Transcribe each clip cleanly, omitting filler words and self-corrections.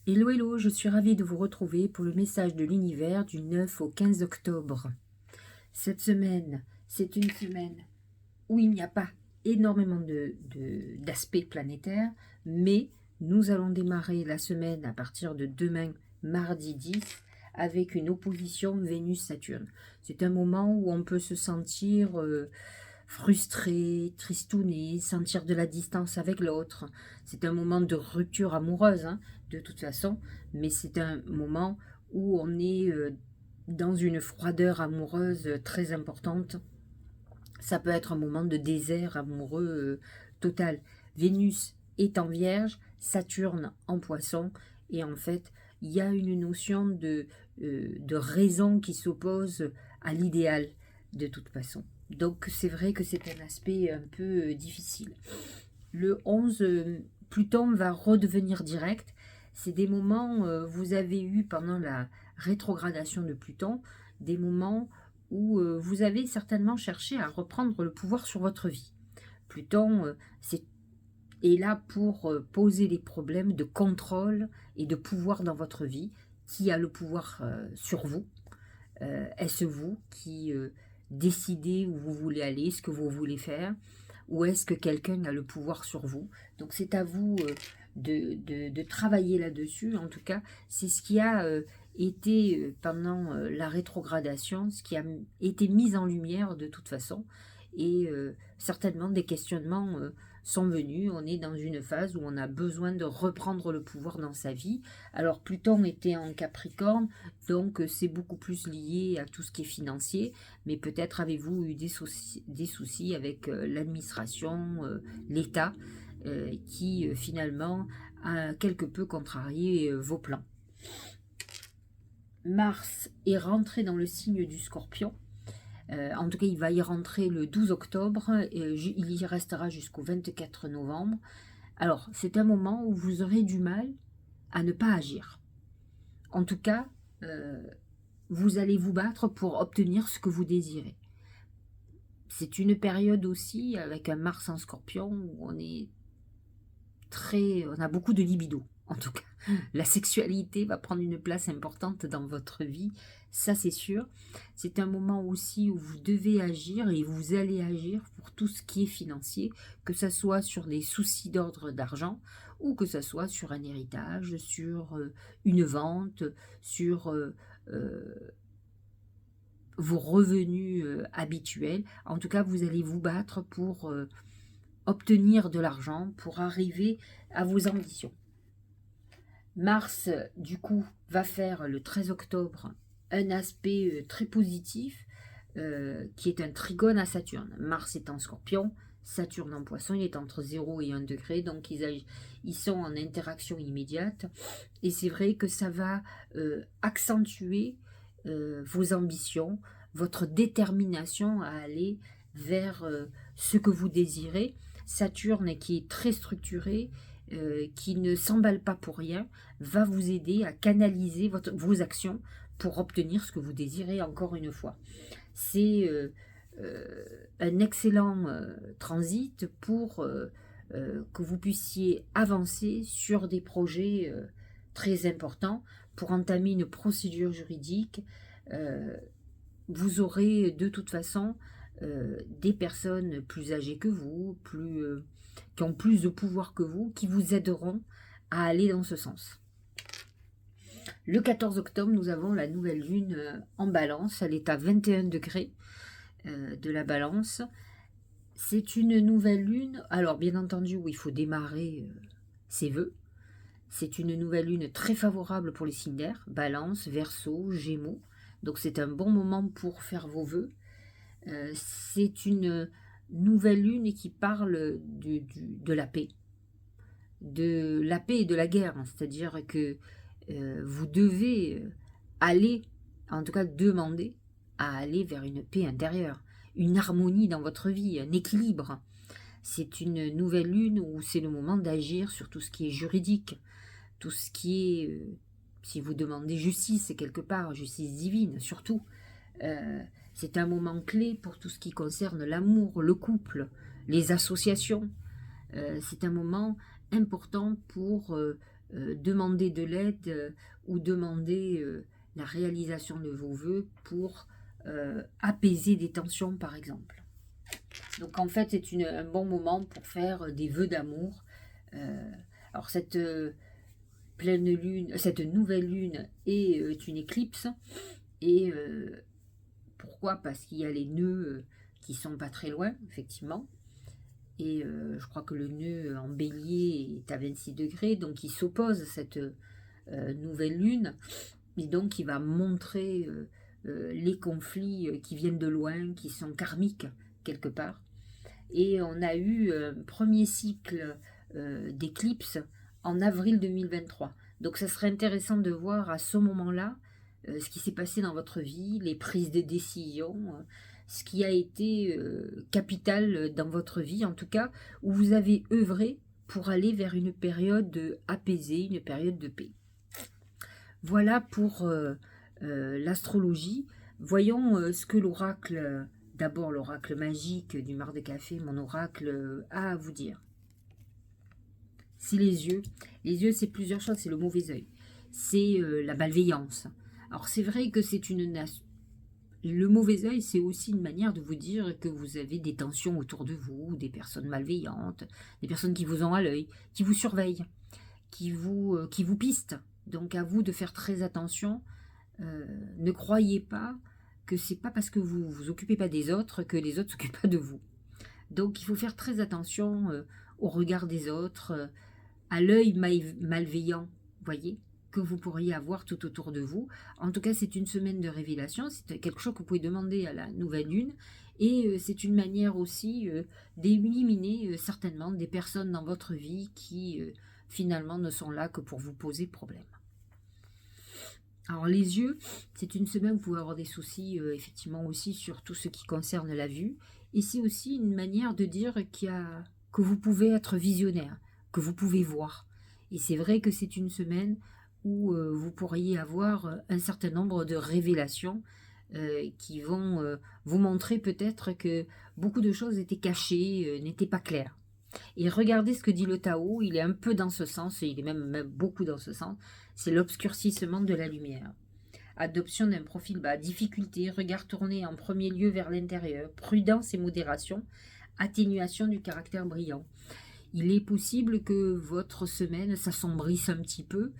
Hello, hello, je suis ravie de vous retrouver pour le message de l'univers du 9 au 15 octobre. Cette semaine, c'est une semaine où il n'y a pas énormément d'aspects planétaires, mais nous allons démarrer la semaine à partir de demain, mardi 10, avec une opposition Vénus-Saturne. C'est un moment où on peut se sentir frustré, tristouné, sentir de la distance avec l'autre. C'est un moment de rupture amoureuse, hein, de toute façon, mais c'est un moment où on est dans une froideur amoureuse très importante. Ça peut être un moment de désert amoureux total. Vénus est en Vierge, Saturne en Poisson, et en fait, il y a une notion de raison qui s'oppose à l'idéal, de toute façon. Donc c'est vrai que c'est un aspect un peu difficile. Le 11, Pluton va redevenir direct. C'est des moments, vous avez eu pendant la rétrogradation de Pluton, des moments où vous avez certainement cherché à reprendre le pouvoir sur votre vie. Pluton est là pour poser des problèmes de contrôle et de pouvoir dans votre vie. Qui a le pouvoir sur vous? Est-ce vous qui décidez où vous voulez aller, ce que vous voulez faire? Ou est-ce que quelqu'un a le pouvoir sur vous? Donc c'est à vous de travailler là-dessus. En tout cas, c'est ce qui a été pendant la rétrogradation, ce qui a été mis en lumière de toute façon. Et certainement des questionnements sont venus. On est dans une phase où on a besoin de reprendre le pouvoir dans sa vie. Alors Pluton était en Capricorne, donc c'est beaucoup plus lié à tout ce qui est financier, mais peut-être avez-vous eu des soucis avec l'administration, l'État, qui finalement a quelque peu contrarié vos plans. Mars est rentré dans le signe du Scorpion. En tout cas, il va y rentrer le 12 octobre, il y restera jusqu'au 24 novembre. Alors, c'est un moment où vous aurez du mal à ne pas agir. En tout cas, vous allez vous battre pour obtenir ce que vous désirez. C'est une période aussi avec un Mars en Scorpion où on a beaucoup de libido. En tout cas, la sexualité va prendre une place importante dans votre vie, ça c'est sûr. C'est un moment aussi où vous devez agir et vous allez agir pour tout ce qui est financier, que ce soit sur des soucis d'ordre d'argent ou que ce soit sur un héritage, sur une vente, sur vos revenus habituels. En tout cas, vous allez vous battre pour obtenir de l'argent, pour arriver à vos ambitions. Mars, du coup, va faire le 13 octobre un aspect très positif qui est un trigone à Saturne. Mars est en Scorpion, Saturne en Poisson, il est entre 0 et 1 degré, donc ils sont en interaction immédiate. Et c'est vrai que ça va accentuer vos ambitions, votre détermination à aller vers ce que vous désirez. Saturne, qui est très structuré, qui ne s'emballe pas pour rien, va vous aider à canaliser vos actions pour obtenir ce que vous désirez encore une fois. C'est un excellent transit pour que vous puissiez avancer sur des projets très importants, pour entamer une procédure juridique. Vous aurez de toute façon des personnes plus âgées que vous, qui ont plus de pouvoir que vous, qui vous aideront à aller dans ce sens. Le 14 octobre, nous avons la nouvelle lune en balance, elle est à 21 degrés de la balance. C'est une nouvelle lune, alors bien entendu, où il faut démarrer ses vœux. C'est une nouvelle lune très favorable pour les signes d'air, balance, verseau, gémeaux. Donc c'est un bon moment pour faire vos vœux. C'est une nouvelle lune qui parle de la paix. De la paix et de la guerre. C'est-à-dire que vous devez aller, en tout cas demander à aller vers une paix intérieure, une harmonie dans votre vie, un équilibre. C'est une nouvelle lune où c'est le moment d'agir sur tout ce qui est juridique, tout ce qui est, si vous demandez justice, quelque part, justice divine surtout. C'est un moment clé pour tout ce qui concerne l'amour, le couple, les associations. C'est un moment important pour demander de l'aide ou demander la réalisation de vos vœux pour apaiser des tensions, par exemple. Donc en fait, c'est un bon moment pour faire des vœux d'amour. Alors cette pleine lune, cette nouvelle lune est une éclipse. Et pourquoi? Parce qu'il y a les nœuds qui sont pas très loin, effectivement. Et je crois que le nœud en bélier est à 26 degrés, donc il s'oppose à cette nouvelle lune. Et donc il va montrer les conflits qui viennent de loin, qui sont karmiques quelque part. Et on a eu un premier cycle d'éclipse en avril 2023. Donc ça serait intéressant de voir à ce moment-là ce qui s'est passé dans votre vie, les prises de décision, ce qui a été capital dans votre vie, en tout cas, où vous avez œuvré pour aller vers une période apaisée, une période de paix. Voilà pour l'astrologie. Voyons ce que l'oracle, d'abord l'oracle magique du Mar de Café, mon oracle, a à vous dire. C'est les yeux. Les yeux, c'est plusieurs choses. C'est le mauvais œil. C'est la malveillance. Alors, c'est vrai que c'est le mauvais œil, c'est aussi une manière de vous dire que vous avez des tensions autour de vous, des personnes malveillantes, des personnes qui vous ont à l'œil, qui vous surveillent, qui vous pistent. Donc, à vous de faire très attention. Ne croyez pas que c'est pas parce que vous vous occupez pas des autres que les autres s'occupent pas de vous. Donc, il faut faire très attention au regard des autres, à l'œil malveillant, voyez, que vous pourriez avoir tout autour de vous. En tout cas, c'est une semaine de révélation, c'est quelque chose que vous pouvez demander à la nouvelle lune, et c'est une manière aussi d'éliminer certainement des personnes dans votre vie qui finalement ne sont là que pour vous poser problème. Alors les yeux, c'est une semaine où vous pouvez avoir des soucis effectivement aussi sur tout ce qui concerne la vue, et c'est aussi une manière de dire que vous pouvez être visionnaire, que vous pouvez voir. Et c'est vrai que c'est une semaine où vous pourriez avoir un certain nombre de révélations qui vont vous montrer peut-être que beaucoup de choses étaient cachées, n'étaient pas claires. Et regardez ce que dit le Tao, il est un peu dans ce sens, et il est même beaucoup dans ce sens, c'est l'obscurcissement de la lumière. Adoption d'un profil bas, difficulté, regard tourné en premier lieu vers l'intérieur, prudence et modération, atténuation du caractère brillant. Il est possible que votre semaine s'assombrisse un petit peu,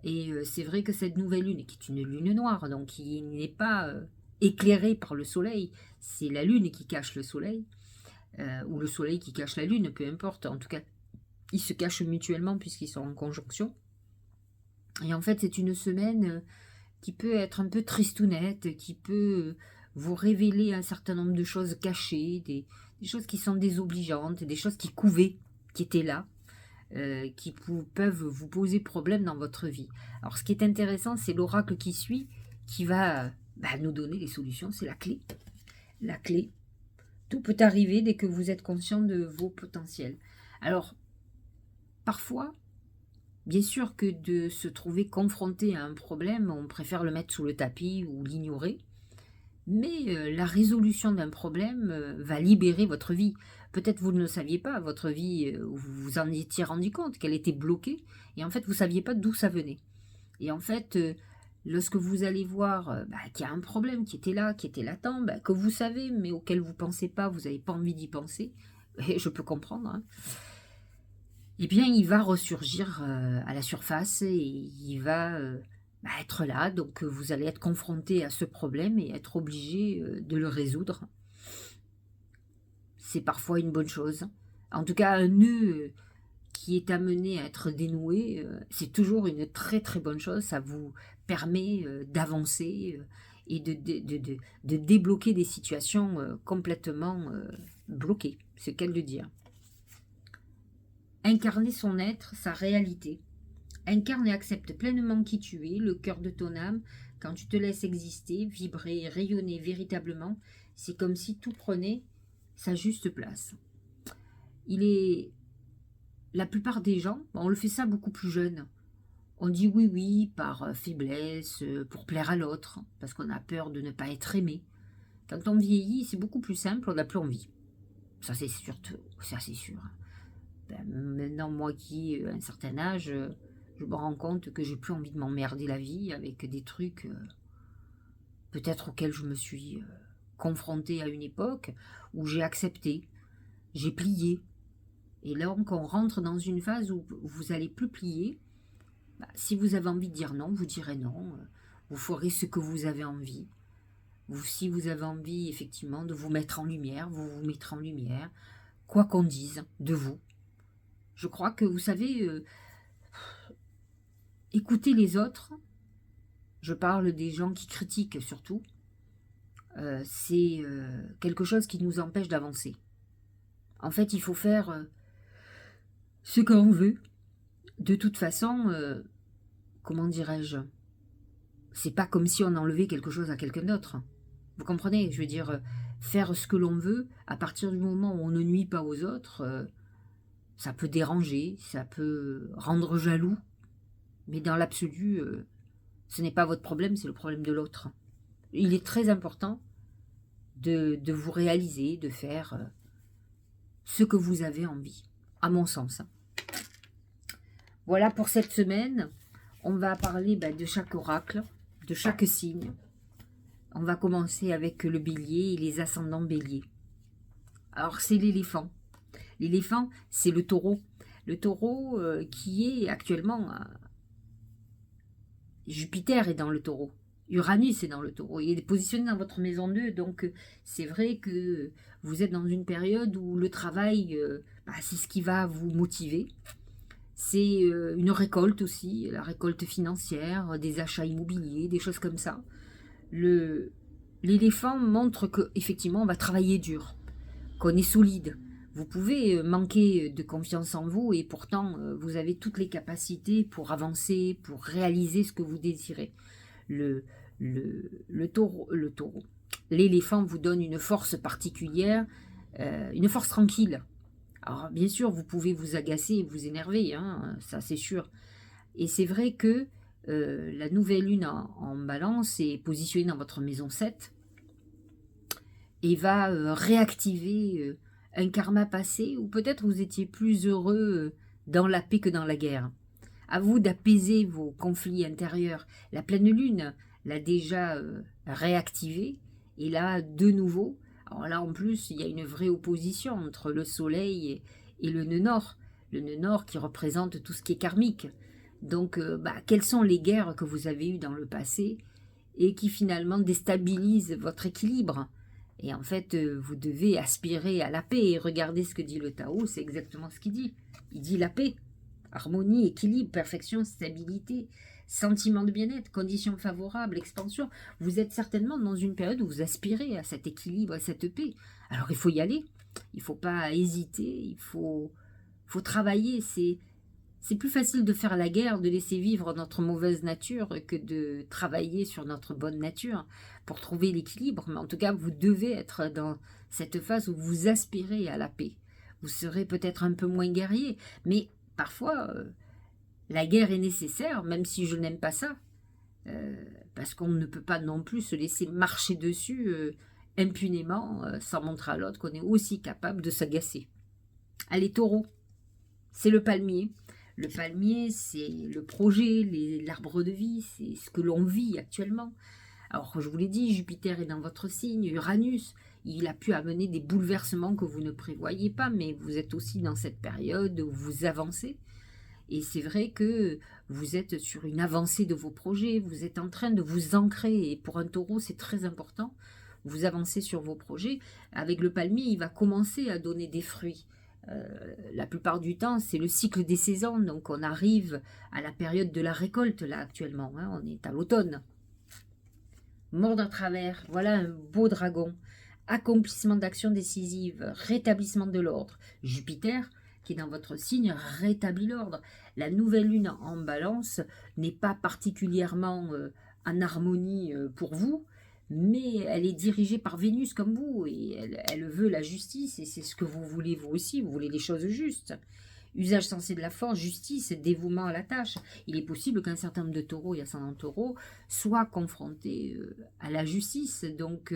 et c'est vrai que cette nouvelle lune, qui est une lune noire, donc qui n'est pas éclairée par le soleil, c'est la lune qui cache le soleil, ou le soleil qui cache la lune, peu importe, en tout cas, ils se cachent mutuellement puisqu'ils sont en conjonction. Et en fait, c'est une semaine qui peut être un peu tristounette, qui peut vous révéler un certain nombre de choses cachées, des choses qui sont désobligeantes, des choses qui couvaient, qui étaient là, qui peuvent vous poser problème dans votre vie. Alors ce qui est intéressant, c'est l'oracle qui suit, qui va nous donner les solutions, c'est la clé. La clé. Tout peut arriver dès que vous êtes conscient de vos potentiels. Alors, parfois, bien sûr que de se trouver confronté à un problème, on préfère le mettre sous le tapis ou l'ignorer. Mais la résolution d'un problème va libérer votre vie. Peut-être vous ne le saviez pas, votre vie, vous vous en étiez rendu compte qu'elle était bloquée, et en fait vous ne saviez pas d'où ça venait. Et en fait, lorsque vous allez voir qu'il y a un problème qui était là, qui était latent, que vous savez, mais auquel vous ne pensez pas, vous n'avez pas envie d'y penser, et je peux comprendre, hein, eh bien il va ressurgir à la surface, et il va être là, donc vous allez être confronté à ce problème et être obligé de le résoudre. C'est parfois une bonne chose. En tout cas, un nœud qui est amené à être dénoué, c'est toujours une très très bonne chose. Ça vous permet d'avancer et de débloquer des situations complètement bloquées, c'est le cas de le dire. Incarner son être, sa réalité. Incarne et accepte pleinement qui tu es, le cœur de ton âme. Quand tu te laisses exister, vibrer, rayonner véritablement, c'est comme si tout prenait sa juste place. La plupart des gens, on le fait ça beaucoup plus jeune. On dit oui par faiblesse, pour plaire à l'autre, parce qu'on a peur de ne pas être aimé. Quand on vieillit, c'est beaucoup plus simple, on n'a plus envie. Ça c'est sûr. Maintenant, moi qui ai un certain âge, Je me rends compte que j'ai plus envie de m'emmerder la vie avec des trucs peut-être auxquels je me suis confrontée à une époque où j'ai accepté, j'ai plié. Et là, on rentre dans une phase où vous allez plus plier. Bah, si vous avez envie de dire non, vous direz non. Vous ferez ce que vous avez envie. Si vous avez envie, effectivement, de vous mettre en lumière, vous vous mettrez en lumière. Quoi qu'on dise de vous. Je crois que, vous savez, écouter les autres, je parle des gens qui critiquent surtout, c'est quelque chose qui nous empêche d'avancer. En fait, il faut faire ce qu'on veut. De toute façon, comment dirais-je, c'est pas comme si on enlevait quelque chose à quelqu'un d'autre. Vous comprenez? Je veux dire, faire ce que l'on veut, à partir du moment où on ne nuit pas aux autres, ça peut déranger, ça peut rendre jaloux, mais dans l'absolu, ce n'est pas votre problème, c'est le problème de l'autre. Il est très important de vous réaliser, de faire ce que vous avez envie, à mon sens. Voilà pour cette semaine. On va parler de chaque oracle, de chaque signe. On va commencer avec le bélier et les ascendants béliers. Alors, c'est l'éléphant. L'éléphant, c'est le taureau. Le taureau qui est actuellement... Jupiter est dans le taureau. Uranus est dans le taureau. Il est positionné dans votre maison 2. Donc, c'est vrai que vous êtes dans une période où le travail, c'est ce qui va vous motiver. C'est une récolte aussi, la récolte financière, des achats immobiliers, des choses comme ça. L'éléphant montre qu'effectivement, on va travailler dur, qu'on est solide. Vous pouvez manquer de confiance en vous et pourtant, vous avez toutes les capacités pour avancer, pour réaliser ce que vous désirez. Le taureau, l'éléphant vous donne une force particulière, une force tranquille. Alors, bien sûr, vous pouvez vous agacer et vous énerver, hein, ça c'est sûr. Et c'est vrai que la nouvelle lune en balance est positionnée dans votre maison 7 et va réactiver un karma passé où peut-être vous étiez plus heureux dans la paix que dans la guerre. À vous d'apaiser vos conflits intérieurs. La pleine lune l'a déjà réactivé et là, de nouveau, alors là, en plus, il y a une vraie opposition entre le soleil et le nœud nord. Le nœud nord qui représente tout ce qui est karmique. Donc, quelles sont les guerres que vous avez eues dans le passé et qui finalement déstabilisent votre équilibre? Et en fait, vous devez aspirer à la paix. Et regardez ce que dit le Tao, c'est exactement ce qu'il dit. Il dit la paix, harmonie, équilibre, perfection, stabilité, sentiment de bien-être, conditions favorables, expansion. Vous êtes certainement dans une période où vous aspirez à cet équilibre, à cette paix. Alors il faut y aller, il ne faut pas hésiter, il faut travailler. C'est plus facile de faire la guerre, de laisser vivre notre mauvaise nature que de travailler sur notre bonne nature pour trouver l'équilibre. Mais en tout cas, vous devez être dans cette phase où vous aspirez à la paix. Vous serez peut-être un peu moins guerrier, mais parfois, la guerre est nécessaire, même si je n'aime pas ça. Parce qu'on ne peut pas non plus se laisser marcher dessus impunément, sans montrer à l'autre qu'on est aussi capable de s'agacer. Allez, taureau, c'est le palmier. Le palmier, c'est le projet, l'arbre de vie, c'est ce que l'on vit actuellement. Alors, je vous l'ai dit, Jupiter est dans votre signe, Uranus, il a pu amener des bouleversements que vous ne prévoyez pas, mais vous êtes aussi dans cette période où vous avancez. Et c'est vrai que vous êtes sur une avancée de vos projets, vous êtes en train de vous ancrer, et pour un taureau, c'est très important. Vous avancez sur vos projets. Avec le palmier, il va commencer à donner des fruits. La plupart du temps, c'est le cycle des saisons, donc on arrive à la période de la récolte, là, actuellement. Hein, on est à l'automne. Mort à travers, voilà un beau dragon. Accomplissement d'actions décisives, rétablissement de l'ordre. Jupiter, qui est dans votre signe, rétablit l'ordre. La nouvelle lune en balance n'est pas particulièrement en harmonie pour vous, mais elle est dirigée par Vénus comme vous, et elle veut la justice, et c'est ce que vous voulez vous aussi, vous voulez les choses justes. Usage sensé de la force, justice, dévouement à la tâche. Il est possible qu'un certain nombre de taureaux et ascendants taureaux soient confrontés à la justice, donc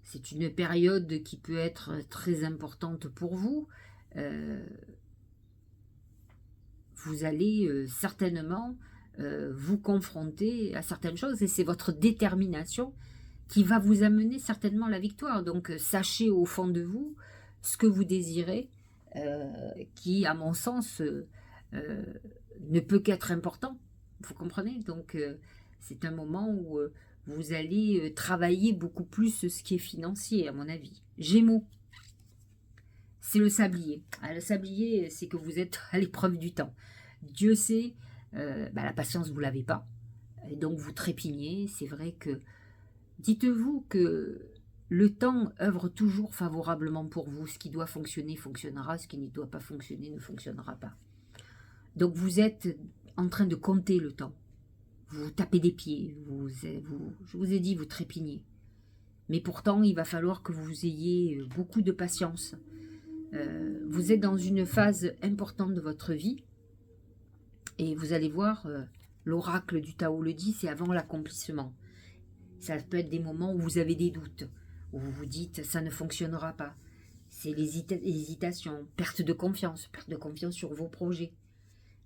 c'est une période qui peut être très importante pour vous. vous allez certainement vous confronter à certaines choses, et c'est votre détermination qui va vous amener certainement à la victoire. Donc sachez au fond de vous ce que vous désirez, qui à mon sens ne peut qu'être important, vous comprenez. Donc c'est un moment où vous allez travailler beaucoup plus ce qui est financier, à mon avis. Gémeaux, c'est le sablier. Ah, le sablier, c'est que vous êtes à l'épreuve du temps. Dieu sait, la patience, vous ne l'avez pas. Et donc vous trépignez. C'est vrai que, dites-vous que le temps œuvre toujours favorablement pour vous. Ce qui doit fonctionner, fonctionnera. Ce qui ne doit pas fonctionner, ne fonctionnera pas. Donc vous êtes en train de compter le temps. Vous tapez des pieds. Je vous ai dit, vous trépignez. Mais pourtant, il va falloir que vous ayez beaucoup de patience. Vous êtes dans une phase importante de votre vie. Et vous allez voir, l'oracle du Tao le dit, c'est avant l'accomplissement. Ça peut être des moments où vous avez des doutes, où vous vous dites, ça ne fonctionnera pas. C'est l'hésitation, perte de confiance sur vos projets.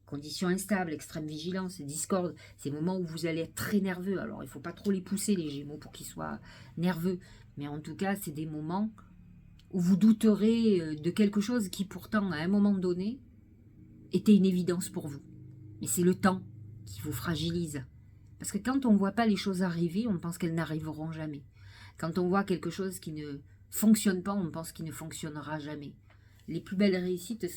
Conditions instables, extrême vigilance, discorde, ces moments où vous allez être très nerveux. Alors, il ne faut pas trop les pousser, les Gémeaux, pour qu'ils soient nerveux. Mais en tout cas, c'est des moments où vous douterez de quelque chose qui, pourtant, à un moment donné, était une évidence pour vous. Mais c'est le temps qui vous fragilise. Parce que quand on ne voit pas les choses arriver, on pense qu'elles n'arriveront jamais. Quand on voit quelque chose qui ne fonctionne pas, on pense qu'il ne fonctionnera jamais. Les plus belles réussites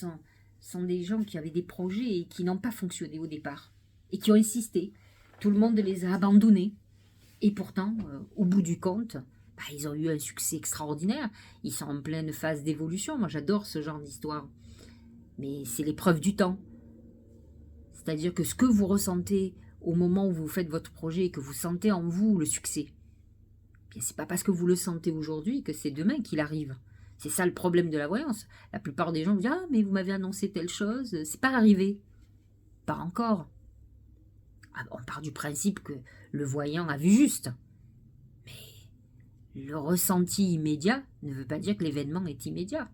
sont des gens qui avaient des projets et qui n'ont pas fonctionné au départ. Et qui ont insisté. Tout le monde les a abandonnés. Et pourtant, au bout du compte, ils ont eu un succès extraordinaire. Ils sont en pleine phase d'évolution. Moi, j'adore ce genre d'histoire. Mais c'est l'épreuve du temps. C'est-à-dire que ce que vous ressentez au moment où vous faites votre projet et que vous sentez en vous le succès, c'est pas parce que vous le sentez aujourd'hui que c'est demain qu'il arrive. C'est ça le problème de la voyance. La plupart des gens vous disent « Ah, mais vous m'avez annoncé telle chose, c'est pas arrivé. » Pas encore. On part du principe que le voyant a vu juste. Mais le ressenti immédiat ne veut pas dire que l'événement est immédiat.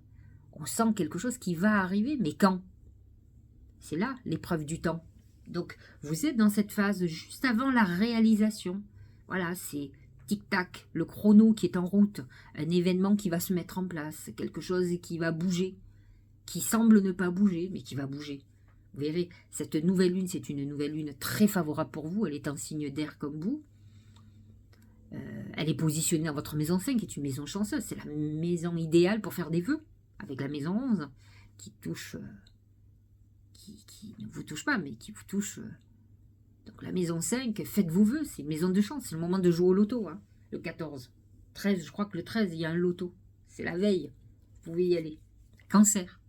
On sent quelque chose qui va arriver, mais quand ? C'est là l'épreuve du temps. Donc, vous êtes dans cette phase juste avant la réalisation. Voilà, c'est tic-tac, le chrono qui est en route, un événement qui va se mettre en place, quelque chose qui va bouger, qui semble ne pas bouger, mais qui va bouger. Vous verrez, cette nouvelle lune, c'est une nouvelle lune très favorable pour vous. Elle est en signe d'air comme vous. Elle est positionnée dans votre maison 5, qui est une maison chanceuse. C'est la maison idéale pour faire des vœux, avec la maison 11, qui touche... Qui ne vous touche pas, mais qui vous touche. Donc la maison 5, faites vos vœux, c'est une maison de chance, c'est le moment de jouer au loto, hein, le 14. 13, je crois que le 13, il y a un loto. C'est la veille, vous pouvez y aller. Cancer.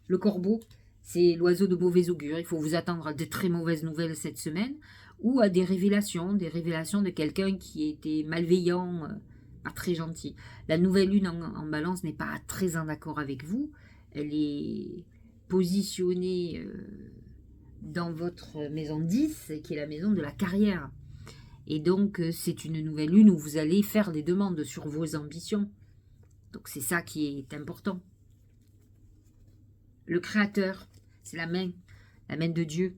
Le corbeau, c'est l'oiseau de mauvais augure. Il faut vous attendre à de très mauvaises nouvelles cette semaine, ou à des révélations de quelqu'un qui était malveillant, pas très gentil. La nouvelle lune en balance n'est pas très en accord avec vous. Elle est positionnée dans votre maison 10, qui est la maison de la carrière. Et donc, c'est une nouvelle lune où vous allez faire des demandes sur vos ambitions. Donc, c'est ça qui est important. Le créateur, c'est la main de Dieu.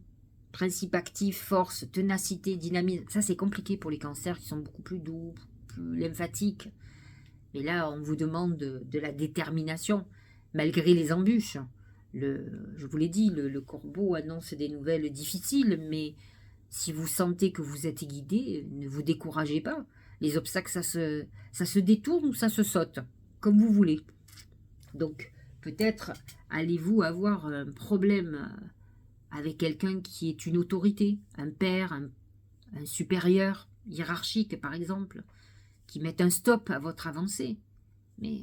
Principe actif, force, ténacité, dynamisme. Ça, c'est compliqué pour les cancers qui sont beaucoup plus doux, plus lymphatiques. Mais là, on vous demande de la détermination, malgré les embûches. Je vous l'ai dit, le corbeau annonce des nouvelles difficiles, mais si vous sentez que vous êtes guidé, ne vous découragez pas. Les obstacles, ça se détourne ou ça se saute, comme vous voulez. Donc, peut-être allez-vous avoir un problème avec quelqu'un qui est une autorité, un père, un supérieur hiérarchique, par exemple, qui met un stop à votre avancée. Mais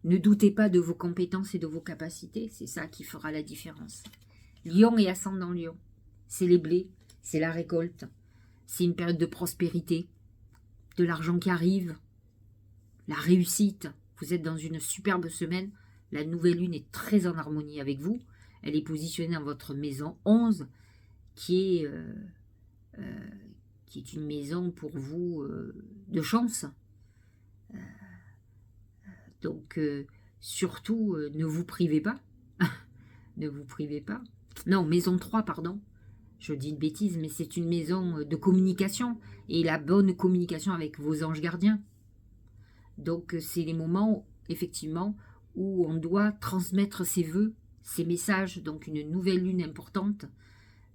ne doutez pas de vos compétences et de vos capacités, c'est ça qui fera la différence. Lion et ascendant Lion, c'est les blés, c'est la récolte, c'est une période de prospérité, de l'argent qui arrive, la réussite. Vous êtes dans une superbe semaine, la nouvelle lune est très en harmonie avec vous, elle est positionnée dans votre maison 11, qui est une maison pour vous de chance. Donc, surtout, ne vous privez pas. Ne vous privez pas. Non, maison 3, pardon. Je dis une bêtise, mais c'est une maison de communication. Et la bonne communication avec vos anges gardiens. Donc, c'est les moments, effectivement, où on doit transmettre ses vœux, ses messages. Donc, une nouvelle lune importante.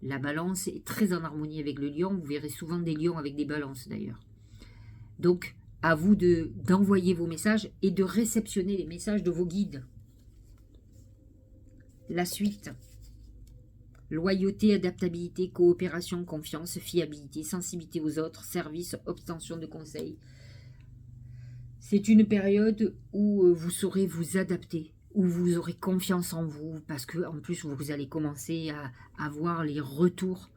La balance est très en harmonie avec le lion. Vous verrez souvent des lions avec des balances, d'ailleurs. Donc, à vous d'envoyer vos messages et de réceptionner les messages de vos guides. La suite. Loyauté, adaptabilité, coopération, confiance, fiabilité, sensibilité aux autres, service, obtention de conseils. C'est une période où vous saurez vous adapter, où vous aurez confiance en vous, parce que en plus vous allez commencer à avoir les retours.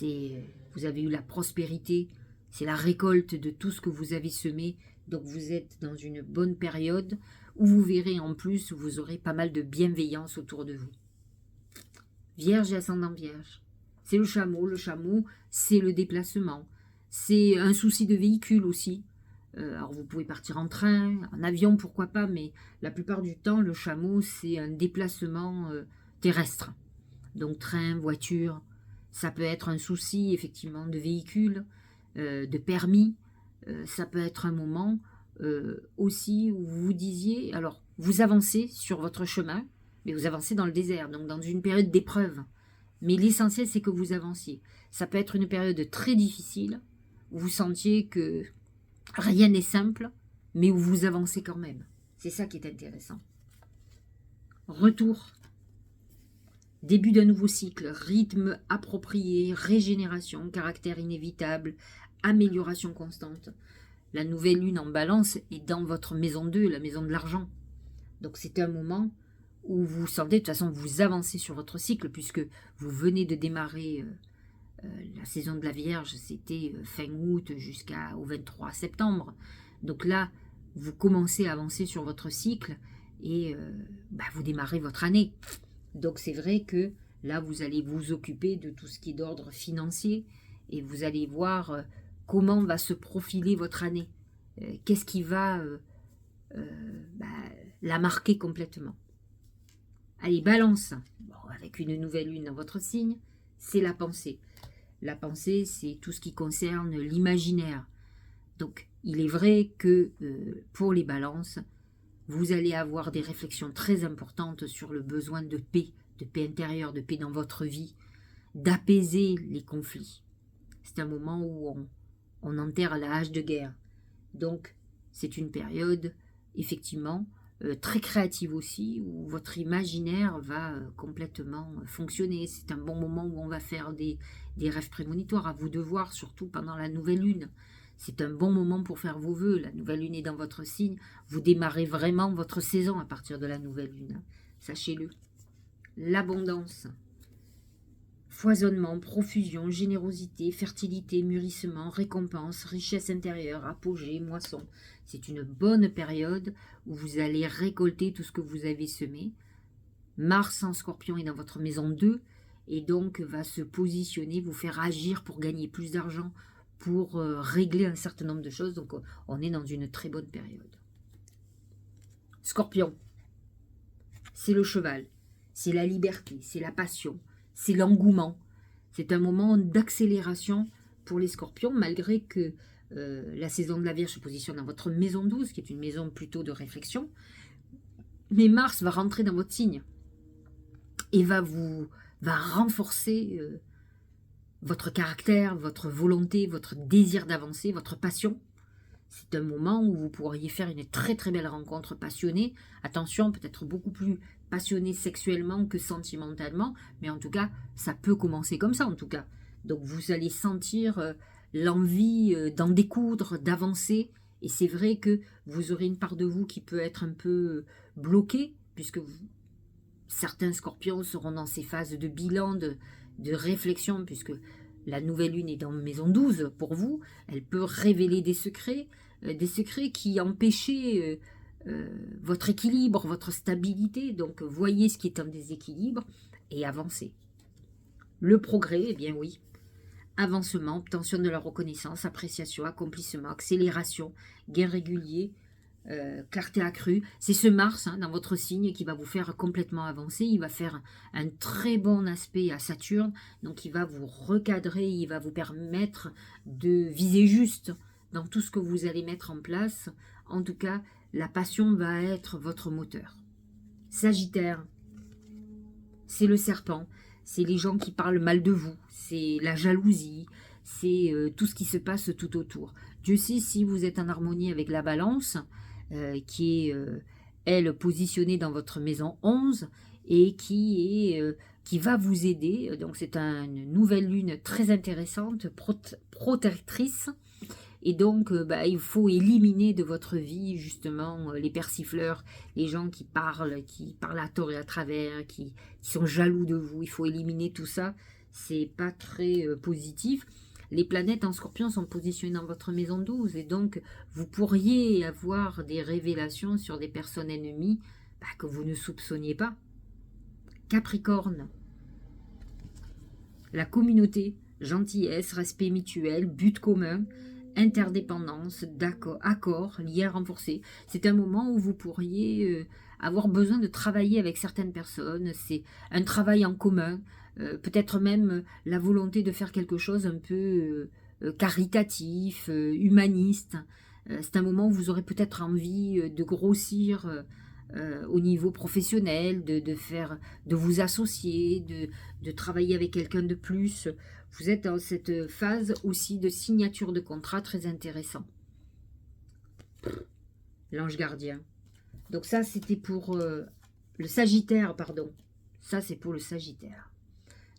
Vous avez eu la prospérité, c'est la récolte de tout ce que vous avez semé, donc vous êtes dans une bonne période où vous verrez en plus, vous aurez pas mal de bienveillance autour de vous. Vierge et ascendant Vierge, c'est le chameau, c'est le déplacement, c'est un souci de véhicule aussi. Alors vous pouvez partir en train, en avion, pourquoi pas, mais la plupart du temps, le chameau, c'est un déplacement terrestre. Donc train, voiture, ça peut être un souci effectivement de véhicule, de permis, ça peut être un moment aussi où vous vous disiez, alors vous avancez sur votre chemin, mais vous avancez dans le désert, donc dans une période d'épreuve. Mais l'essentiel, c'est que vous avanciez. Ça peut être une période très difficile, où vous sentiez que rien n'est simple, mais où vous avancez quand même. C'est ça qui est intéressant. Retour. Début d'un nouveau cycle, rythme approprié, régénération, caractère inévitable, amélioration constante. La nouvelle lune en balance est dans votre maison 2, la maison de l'argent. Donc c'est un moment où vous sentez, de toute façon, vous avancez sur votre cycle, puisque vous venez de démarrer la saison de la Vierge, c'était fin août jusqu'au 23 septembre. Donc là, vous commencez à avancer sur votre cycle et vous démarrez votre année. Donc c'est vrai que là, vous allez vous occuper de tout ce qui est d'ordre financier et vous allez voir comment va se profiler votre année. Qu'est-ce qui va la marquer complètement. Allez, balance. Bon, avec une nouvelle lune dans votre signe, c'est la pensée. La pensée, c'est tout ce qui concerne l'imaginaire. Donc, il est vrai que pour les balances, vous allez avoir des réflexions très importantes sur le besoin de paix intérieure, de paix dans votre vie, d'apaiser les conflits. C'est un moment où on enterre la hache de guerre. Donc, c'est une période, effectivement, très créative aussi, où votre imaginaire va complètement fonctionner. C'est un bon moment où on va faire des rêves prémonitoires, à vous de voir, surtout pendant la nouvelle lune. C'est un bon moment pour faire vos vœux. La nouvelle lune est dans votre signe. Vous démarrez vraiment votre saison à partir de la nouvelle lune. Sachez-le. L'abondance. Foisonnement, profusion, générosité, fertilité, mûrissement, récompense, richesse intérieure, apogée, moisson. C'est une bonne période où vous allez récolter tout ce que vous avez semé. Mars en Scorpion est dans votre maison 2 et donc va se positionner, vous faire agir pour gagner plus d'argent, pour régler un certain nombre de choses. Donc on est dans une très bonne période. Scorpion, c'est le cheval, c'est la liberté, c'est la passion. C'est l'engouement. C'est un moment d'accélération pour les scorpions, malgré que la saison de la Vierge se positionne dans votre maison 12, qui est une maison plutôt de réflexion. Mais Mars va rentrer dans votre signe et va renforcer votre caractère, votre volonté, votre désir d'avancer, votre passion. C'est un moment où vous pourriez faire une très très belle rencontre passionnée. Attention, peut-être beaucoup plus passionné sexuellement que sentimentalement, mais en tout cas, ça peut commencer comme ça en tout cas. Donc vous allez sentir l'envie d'en découdre, d'avancer, et c'est vrai que vous aurez une part de vous qui peut être un peu bloquée, puisque certains scorpions seront dans ces phases de bilan, de réflexion, puisque la nouvelle lune est dans maison 12 pour vous, elle peut révéler des secrets qui empêchaient votre équilibre, votre stabilité. Donc voyez ce qui est en déséquilibre et avancez. Le progrès, eh bien oui, avancement, obtention de la reconnaissance, appréciation, accomplissement, accélération, gain régulier, clarté accrue. C'est ce Mars dans votre signe qui va vous faire complètement avancer. Il va faire un très bon aspect à Saturne. Donc il va vous recadrer, il va vous permettre de viser juste dans tout ce que vous allez mettre en place. En tout cas, la passion va être votre moteur. Sagittaire, c'est le serpent. C'est les gens qui parlent mal de vous. C'est la jalousie. C'est tout ce qui se passe tout autour. Dieu sait si vous êtes en harmonie avec la balance, qui est, elle, positionnée dans votre maison 11 et qui va vous aider. Donc c'est une nouvelle lune très intéressante, protectrice. Et donc, il faut éliminer de votre vie, justement, les persifleurs, les gens qui parlent à tort et à travers, qui sont jaloux de vous. Il faut éliminer tout ça. C'est pas très positif. Les planètes en Scorpion sont positionnées dans votre maison 12. Et donc, vous pourriez avoir des révélations sur des personnes ennemies que vous ne soupçonniez pas. Capricorne. La communauté, gentillesse, respect mutuel, but commun, interdépendance, accord, lien renforcé. C'est un moment où vous pourriez avoir besoin de travailler avec certaines personnes. C'est un travail en commun, peut-être même la volonté de faire quelque chose un peu caritatif, humaniste. C'est un moment où vous aurez peut-être envie de grossir au niveau professionnel, de vous associer, de travailler avec quelqu'un de plus. Vous êtes dans cette phase aussi de signature de contrat très intéressant. L'ange gardien. Donc ça, c'était pour le Sagittaire, pardon. Ça, c'est pour le Sagittaire.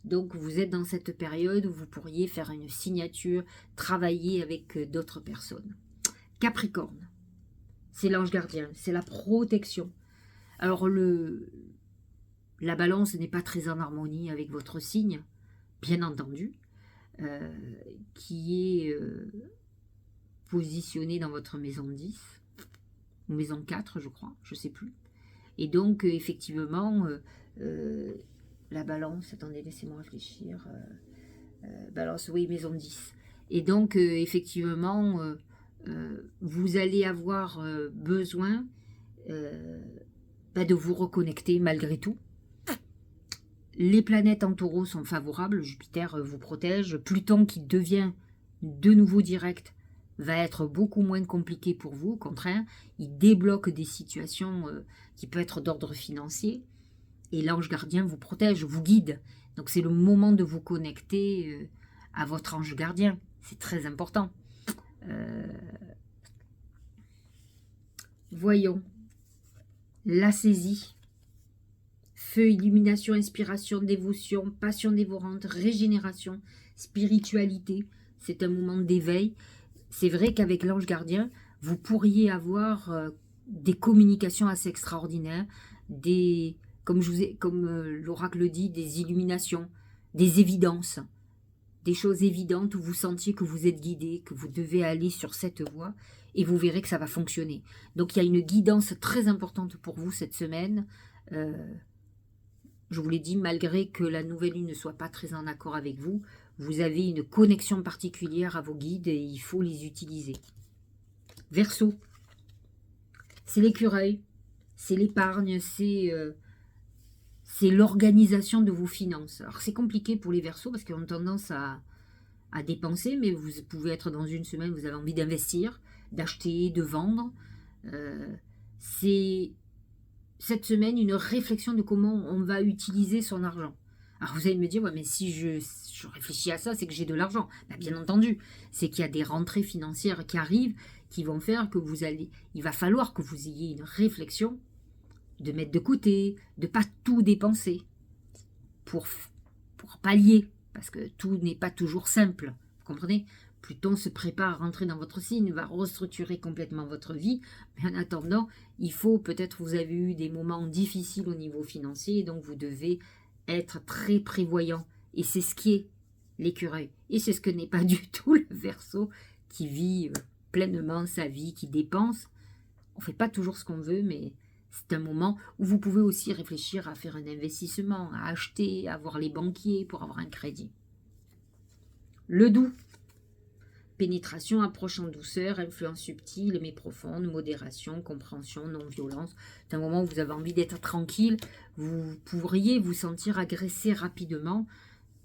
Donc, vous êtes dans cette période où vous pourriez faire une signature, travailler avec d'autres personnes. Capricorne. C'est l'ange gardien. C'est la protection. Alors, la balance n'est pas très en harmonie avec votre signe, bien entendu. Qui est positionné dans votre maison 10 ou maison 4 je crois, je sais plus. Et donc effectivement la balance, attendez laissez-moi réfléchir, balance, oui, maison 10. Et donc effectivement vous allez avoir besoin de vous reconnecter malgré tout. Les planètes en taureau sont favorables, Jupiter vous protège, Pluton qui devient de nouveau direct va être beaucoup moins compliqué pour vous, au contraire, il débloque des situations qui peuvent être d'ordre financier, et l'ange gardien vous protège, vous guide, donc c'est le moment de vous connecter à votre ange gardien, c'est très important. Voyons, la saisie. Feu, illumination, inspiration, dévotion, passion dévorante, régénération, spiritualité. C'est un moment d'éveil. C'est vrai qu'avec l'ange gardien, vous pourriez avoir des communications assez extraordinaires, comme l'oracle dit, des illuminations, des évidences, des choses évidentes où vous sentiez que vous êtes guidé, que vous devez aller sur cette voie, et vous verrez que ça va fonctionner. Donc il y a une guidance très importante pour vous cette semaine. Je vous l'ai dit, malgré que la nouvelle lune ne soit pas très en accord avec vous, vous avez une connexion particulière à vos guides et il faut les utiliser. Verseau, c'est l'écureuil, c'est l'épargne, c'est l'organisation de vos finances. Alors c'est compliqué pour les Verseaux parce qu'ils ont tendance à dépenser, mais vous pouvez être dans une semaine, vous avez envie d'investir, d'acheter, de vendre. C'est cette semaine une réflexion de comment on va utiliser son argent. Alors vous allez me dire, ouais, mais si je réfléchis à ça, c'est que j'ai de l'argent. Bien entendu, c'est qu'il y a des rentrées financières qui arrivent, qui vont faire que il va falloir que vous ayez une réflexion de mettre de côté, de ne pas tout dépenser pour pallier, parce que tout n'est pas toujours simple, vous comprenez ? Pluton se prépare à rentrer dans votre signe, va restructurer complètement votre vie. Mais en attendant, il faut, peut-être vous avez eu des moments difficiles au niveau financier, donc vous devez être très prévoyant. Et c'est ce qui est l'écureuil. Et c'est ce que n'est pas du tout le Verseau qui vit pleinement sa vie, qui dépense. On ne fait pas toujours ce qu'on veut, mais c'est un moment où vous pouvez aussi réfléchir à faire un investissement, à acheter, à voir les banquiers pour avoir un crédit. Le Doux. Pénétration, approche en douceur, influence subtile mais profonde, modération, compréhension, non-violence. C'est un moment où vous avez envie d'être tranquille. Vous pourriez vous sentir agressé rapidement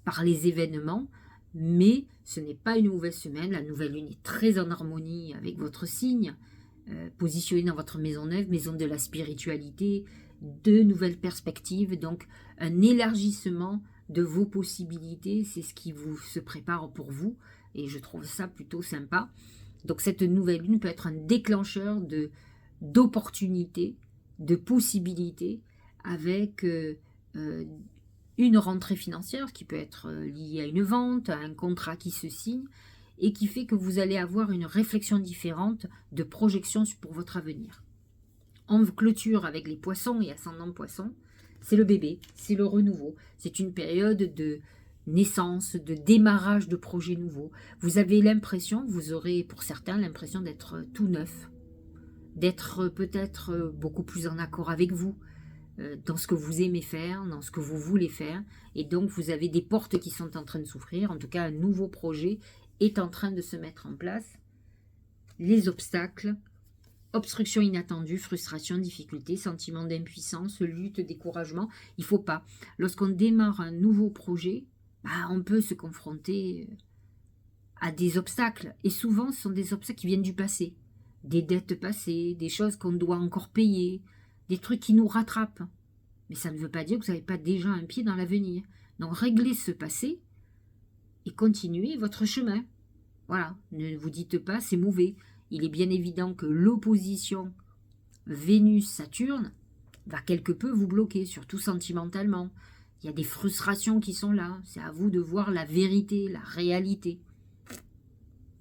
par les événements, mais ce n'est pas une mauvaise semaine. La nouvelle lune est très en harmonie avec votre signe, positionné dans votre maison neuve, maison de la spiritualité, de nouvelles perspectives, donc un élargissement de vos possibilités, c'est ce qui vous se prépare pour vous, et je trouve ça plutôt sympa. Donc cette nouvelle lune peut être un déclencheur d'opportunités, de possibilités, avec une rentrée financière qui peut être liée à une vente, à un contrat qui se signe, et qui fait que vous allez avoir une réflexion différente de projection pour votre avenir. En clôture avec les poissons et ascendant poissons, c'est le bébé, c'est le renouveau, c'est une période de naissance, de démarrage de projets nouveaux. Vous avez l'impression, vous aurez pour certains l'impression d'être tout neuf, d'être peut-être beaucoup plus en accord avec vous, dans ce que vous aimez faire, dans ce que vous voulez faire, et donc vous avez des portes qui sont en train de s'ouvrir, en tout cas un nouveau projet est en train de se mettre en place. Les obstacles, obstruction inattendue, frustration, difficulté, sentiment d'impuissance, lutte, découragement, il ne faut pas. Lorsqu'on démarre un nouveau projet, on peut se confronter à des obstacles, et souvent ce sont des obstacles qui viennent du passé, des dettes passées, des choses qu'on doit encore payer, des trucs qui nous rattrapent. Mais ça ne veut pas dire que vous n'avez pas déjà un pied dans l'avenir. Donc réglez ce passé et continuez votre chemin. Voilà, ne vous dites pas c'est mauvais. Il est bien évident que l'opposition Vénus-Saturne va quelque peu vous bloquer, surtout sentimentalement. Il y a des frustrations qui sont là. C'est à vous de voir la vérité, la réalité.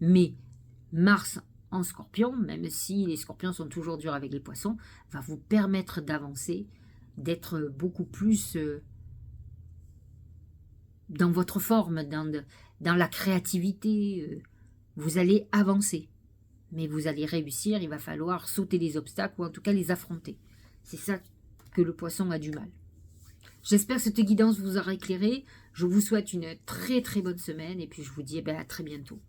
Mais Mars en Scorpion, même si les Scorpions sont toujours durs avec les Poissons, va vous permettre d'avancer, d'être beaucoup plus dans votre forme, dans la créativité. Vous allez avancer, mais vous allez réussir. Il va falloir sauter les obstacles ou en tout cas les affronter. C'est ça que le Poisson a du mal. J'espère que cette guidance vous aura éclairé. Je vous souhaite une très très bonne semaine et puis je vous dis à très bientôt.